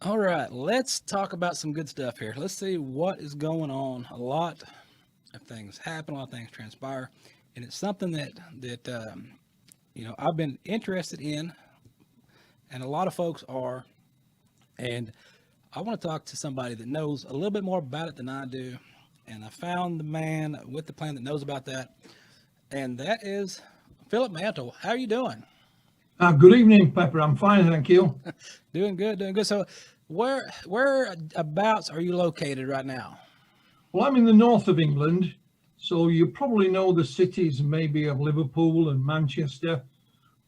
All right, let's talk about some good stuff here. Let's see what is going on. A lot of things happen, a lot of things transpire, and it's something that I've been interested in, and a lot of folks are. And I want to talk to somebody that knows a little bit more about it than I do. And I found the man with the plan that knows about that, and that is Philip Mantle. How are you doing? Good evening, Pepper. I'm fine, thank you. Doing good, doing good. So, whereabouts are you located right now? Well, I'm in the north of England, so you probably know the cities maybe of Liverpool and Manchester.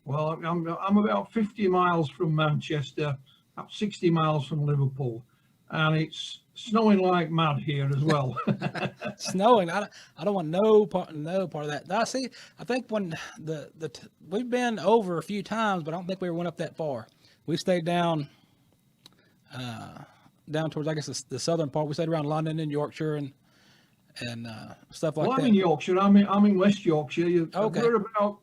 Well, I'm about 50 miles from Manchester, about 60 miles from Liverpool, and it's snowing like mad here as well. Snowing. I don't want no part of that. I see. I think when we've been over a few times, but I don't think we went up that far. We stayed down towards, I guess, the southern part. We stayed around London and Yorkshire and stuff Well, like I'm that. in Yorkshire. I'm in West Yorkshire. Okay. We're about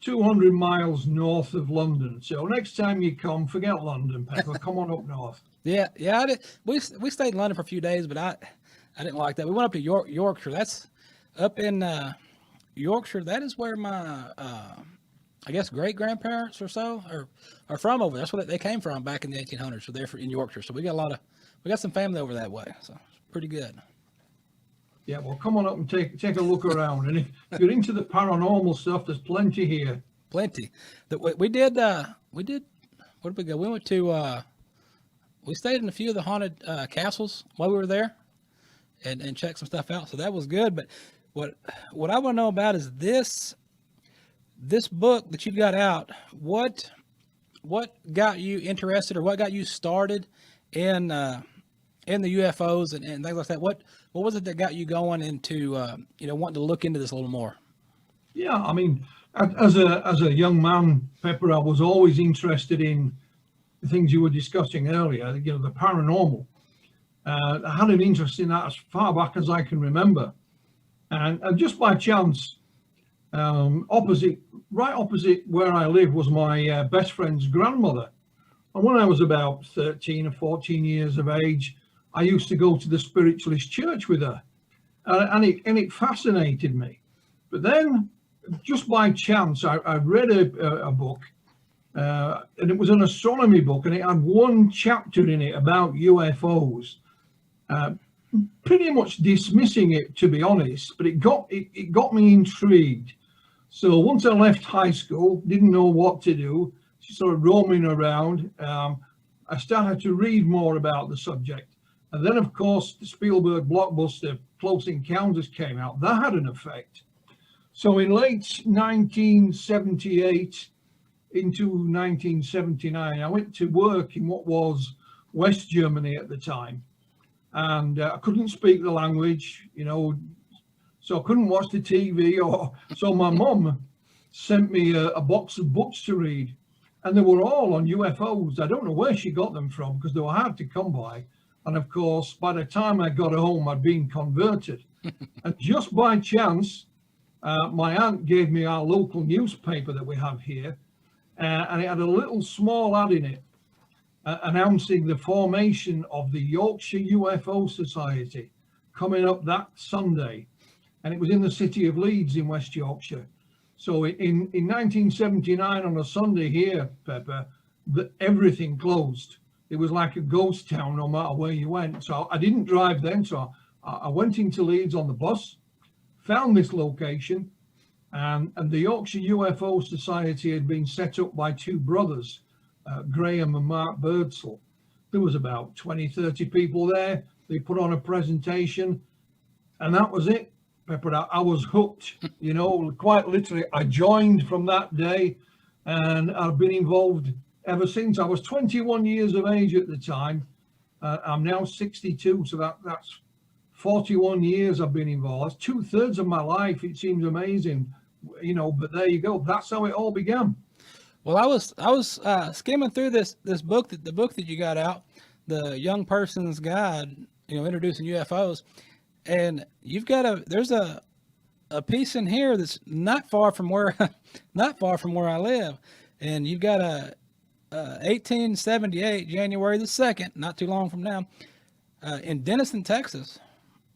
200 miles north of London. So next time you come, forget London, Pepper. Come on up north. Yeah, yeah. I did. We stayed in London for a few days, but I didn't like that. We went up to Yorkshire. That's up in Yorkshire. That is where my I guess great grandparents or so are from over there. That's where they came from back in the 1800s. So they're in Yorkshire. So we got some family over that way. So it's pretty good. Yeah, well, come on up and take a look around. And if you're into the paranormal stuff, there's plenty here. Plenty. That we did. Where did we go? We went to we stayed in a few of the haunted castles while we were there and checked some stuff out. So that was good. But what what I want to know about is this book that you got out. What got you interested, or what got you started in in the UFOs and things like that? What was it that got you going into wanting to look into this a little more? Yeah, I mean, as a young man, Pepper, I was always interested in the things you were discussing earlier. The paranormal. I had an interest in that as far back as I can remember, and just by chance, right opposite where I live was my best friend's grandmother. And when I was about 13 or 14 years of age, I used to go to the spiritualist church with her, and it fascinated me. But then, just by chance, I read a book, and it was an astronomy book, and it had one chapter in it about UFOs. Uh, Pretty much dismissing it, to be honest, but it got me intrigued. So once I left high school, didn't know what to do, sort of roaming around. I started to read more about the subject. And then, of course, the Spielberg blockbuster Close Encounters came out. That had an effect. So in late 1978 into 1979, I went to work in what was West Germany at the time. And I couldn't speak the language, so I couldn't watch the TV. So my mum sent me a box of books to read, and they were all on UFOs. I don't know where she got them from because they were hard to come by. And of course, by the time I got home, I'd been converted. And just by chance, my aunt gave me our local newspaper that we have here, and it had a little small ad in it announcing the formation of the Yorkshire UFO Society coming up that Sunday. And it was in the city of Leeds in West Yorkshire. So in 1979 on a Sunday here, Pepper, everything closed. It was like a ghost town no matter where you went. So I didn't drive then. So I went into Leeds on the bus, found this location, and the Yorkshire UFO Society had been set up by two brothers, Graham and Mark Birdsall. There was about 20, 30 people there. They put on a presentation, and that was it. Pepper, I was hooked, quite literally. I joined from that day, and I've been involved ever since. I was 21 years of age at the time. I'm now 62, so that's 41 years I've been involved. That's 2/3 of my life. It seems amazing, but there you go. That's how it all began. Well, I was skimming through this book, the book that you got out, the Young Person's Guide, introducing UFOs, and there's a piece in here that's not far from where not far from where I live, and you've got 1878, January the 2nd, not too long from now, in Denison, Texas,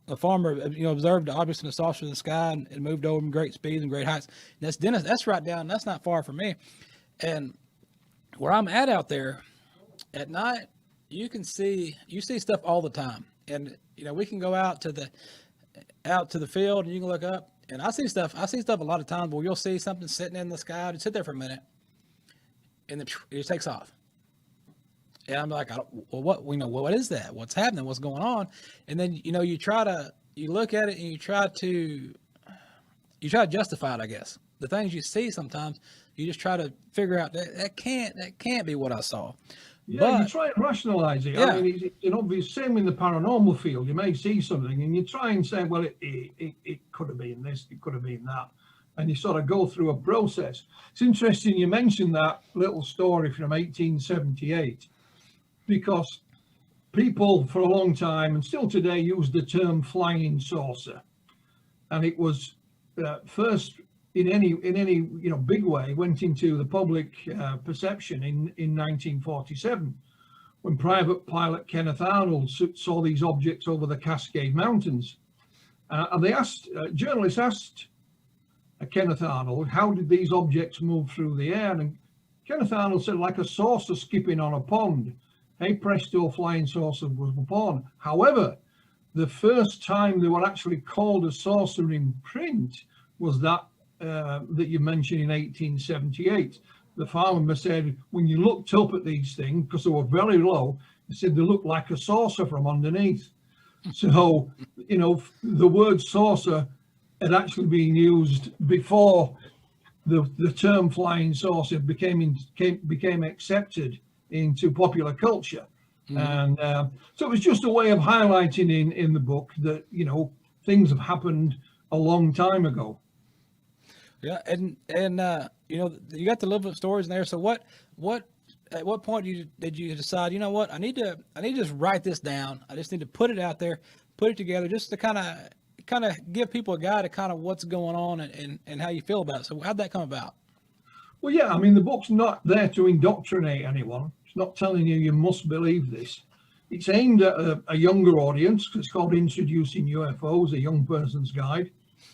a farmer, observed the objects in the saucer of the sky and moved over them great speeds and great heights. And that's Denison. That's right down. That's not far from me. And where I'm at out there at night, you see stuff all the time. And we can go out to the field and you can look up, and I see stuff a lot of times where you'll see something sitting in the sky, just sit there for a minute, and then it just takes off. And I'm like, what is that? What's happening? What's going on? And then, you look at it and you try to justify it, I guess. The things you see sometimes, you just try to figure out that can't be what I saw. Yeah, you try and rationalize it. Yeah. I mean, it's an obvious, same in the paranormal field. You may see something and you try and say, well, it could have been this, it could have been that. And you sort of go through a process. It's interesting you mentioned that little story from 1878, because people for a long time and still today use the term flying saucer. And it was first in any big way went into the public perception in 1947, when private pilot Kenneth Arnold saw these objects over the Cascade Mountains. And journalists asked Kenneth Arnold, how did these objects move through the air? And Kenneth Arnold said, like a saucer skipping on a pond. Hey presto, flying saucer was born. However, the first time they were actually called a saucer in print was that you mentioned in 1878. The farmer said, when you looked up at these things, because they were very low, he said they looked like a saucer from underneath. So, the word saucer had actually been used before the term flying saucer became accepted into popular culture. And so it was just a way of highlighting in the book that things have happened a long time ago. Yeah, and you got the little stories in there. So at what point did you decide, I need to just write this down. I just need to put it out there, put it together, just to kind of give people a guide to kind of what's going on and how you feel about it. So how'd that come about? Well, yeah, I mean, the book's not there to indoctrinate anyone. It's not telling you must believe this. It's aimed at a younger audience, because it's called Introducing UFOs, a young person's guide.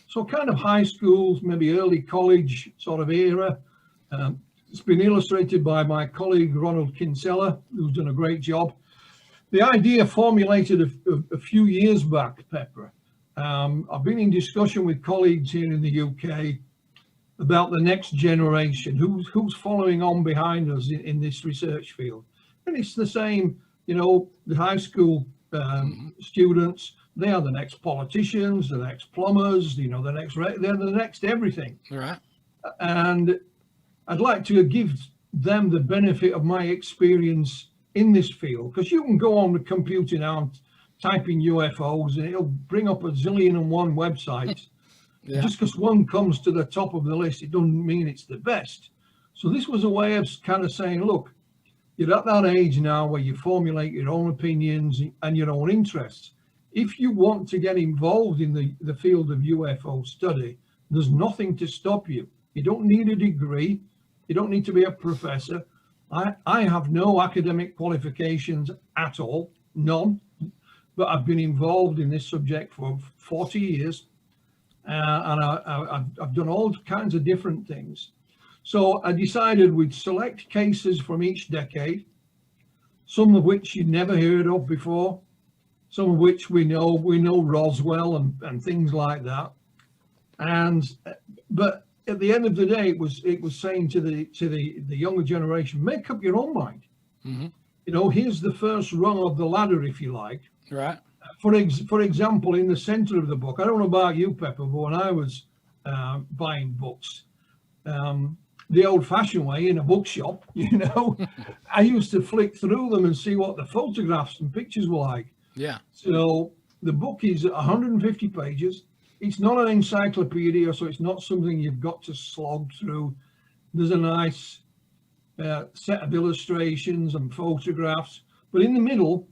So kind of high schools, maybe early college sort of era. It's been illustrated by my colleague, Ronald Kinsella, who's done a great job. The idea formulated a few years back, Pepper. I've been in discussion with colleagues here in the UK about the next generation, who's following on behind us in this research field. And it's the same, the high school students, they are the next politicians, the next plumbers, they're the next everything. Right. And I'd like to give them the benefit of my experience in this field, because you can go on the computer now and type in UFOs and it'll bring up a zillion and one websites. Yeah. Just because one comes to the top of the list, it doesn't mean it's the best. So this was a way of kind of saying, look, you're at that age now where you formulate your own opinions and your own interests. If you want to get involved in the field of UFO study, there's nothing to stop you. You don't need a degree. You don't need to be a professor. I have no academic qualifications at all, none. But I've been involved in this subject for 40 years. And I've done all kinds of different things. So I decided we'd select cases from each decade, some of which you'd never heard of before, some of which we know Roswell and things like that. But at the end of the day, it was saying to the younger generation, make up your own mind. Mm-hmm. Here's the first rung of the ladder, if you like. Right. For example, in the center of the book, I don't know about you, Pepper, but when I was buying books, the old-fashioned way in a bookshop, I used to flick through them and see what the photographs and pictures were like. Yeah. So the book is 150 pages. It's not an encyclopedia, so it's not something you've got to slog through. There's a nice set of illustrations and photographs, but in the middle,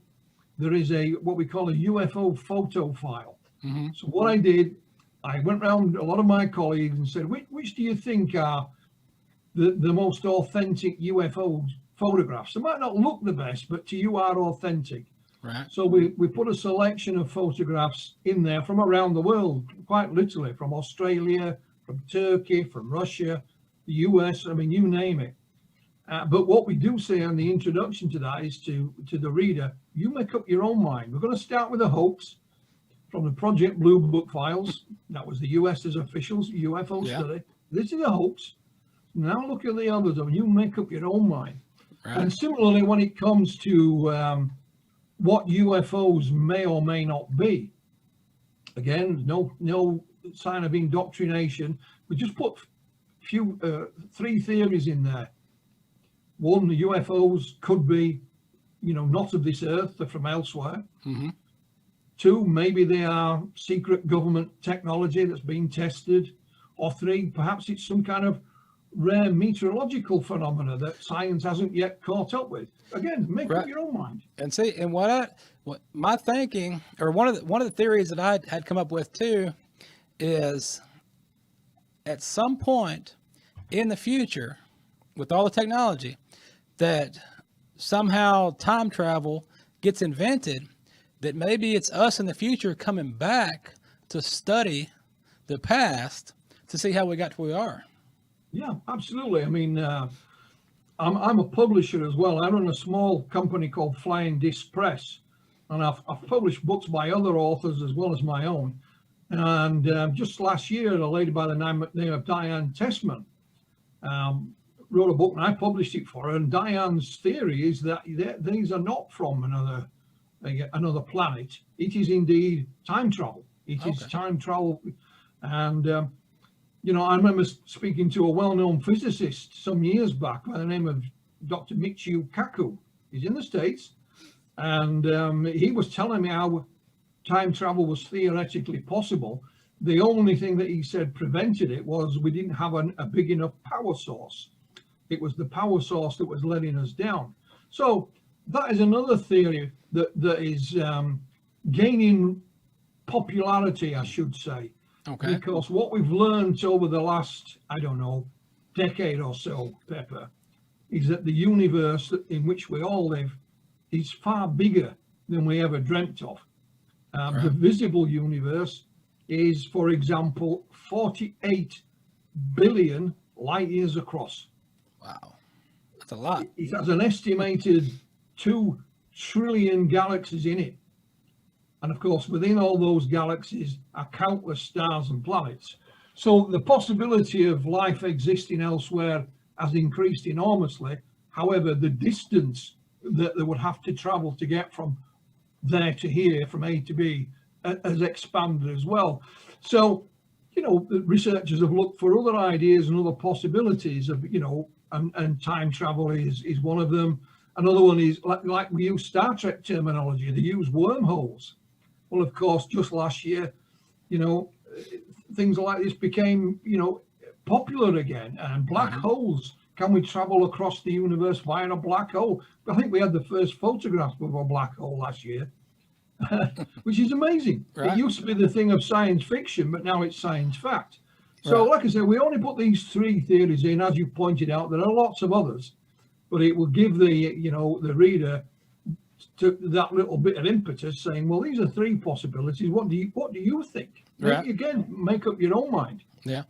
there is what we call a UFO photo file. Mm-hmm. So what I did, I went around a lot of my colleagues and said, which do you think are the most authentic UFO photographs. They might not look the best, but to you are authentic. Right. So we put a selection of photographs in there from around the world, quite literally, from Australia, from Turkey, from Russia, the US, I mean, you name it. But what we do say in the introduction to that is to the reader, you make up your own mind. We're going to start with a hoax from the Project Blue Book files. That was the US's officials UFO study. This is a hoax. Now look at the others, and you make up your own mind. Right. And similarly, when it comes to what UFOs may or may not be, again, no sign of indoctrination. We just put three theories in there. One, the UFOs could be, not of this earth, they're from elsewhere. Mm-hmm. Two, maybe they are secret government technology that's being tested. Or three, perhaps it's some kind of rare meteorological phenomena that science hasn't yet caught up with. Again, make up your own mind. And see, and what my thinking, or one of the theories that I had come up with too, is at some point in the future, with all the technology, that somehow time travel gets invented, that maybe it's us in the future coming back to study the past to see how we got to where we are. Yeah, absolutely. I mean, I'm a publisher as well. I run a small company called Flying Disc Press, and I've published books by other authors as well as my own. And just last year, a lady by the name of Diane Tessman wrote a book, and I published it for her. And Diane's theory is that these are not from another planet. It is indeed time travel. It is time travel. And I remember speaking to a well-known physicist some years back by the name of Dr. Michio Kaku. He's in the States, and he was telling me how time travel was theoretically possible. The only thing that he said prevented it was we didn't have a big enough power source. It was the power source that was letting us down. So that is another theory that is gaining popularity, I should say. Okay. Because what we've learned over the last, decade or so, Pepper, is that the universe in which we all live is far bigger than we ever dreamt of. The visible universe is, for example, 48 billion light years across. Wow, that's a lot. It has an estimated 2 trillion galaxies in it. And of course, within all those galaxies are countless stars and planets. So the possibility of life existing elsewhere has increased enormously. However, the distance that they would have to travel to get from there to here, from A to B, has expanded as well. So, the researchers have looked for other ideas and other possibilities of, and time travel is one of them. Another one is, like we use Star Trek terminology, they use wormholes. Well, of course, just last year, things like this became, popular again. And black holes, can we travel across the universe via a black hole? I think we had the first photograph of a black hole last year, which is amazing. It used to be the thing of science fiction, but now it's science fact. So, like I said, we only put these three theories in. As you pointed out, there are lots of others, but it will give the reader to that little bit of impetus, saying, well, these are three possibilities. What do you think? Again, make up your own mind. Yeah.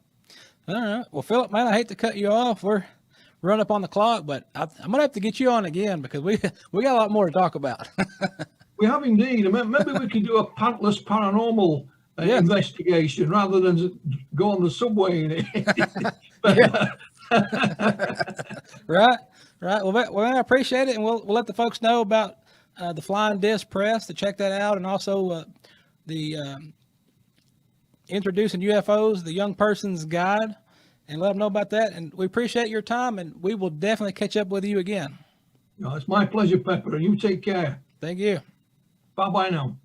All right. Well, Philip, man, I hate to cut you off. We're run up on the clock, but I'm gonna have to get you on again because we got a lot more to talk about. We have indeed. Maybe we could do a pantless paranormal investigation rather than go on the subway. Right. Well, I appreciate it, and we'll let the folks know about the Flying Disc Press to check that out, and also the Introducing UFOs, the Young Person's Guide, and let them know about that. And we appreciate your time, and we will definitely catch up with you again. No, it's my pleasure, Pepper, and you take care. Thank you. Bye-bye now.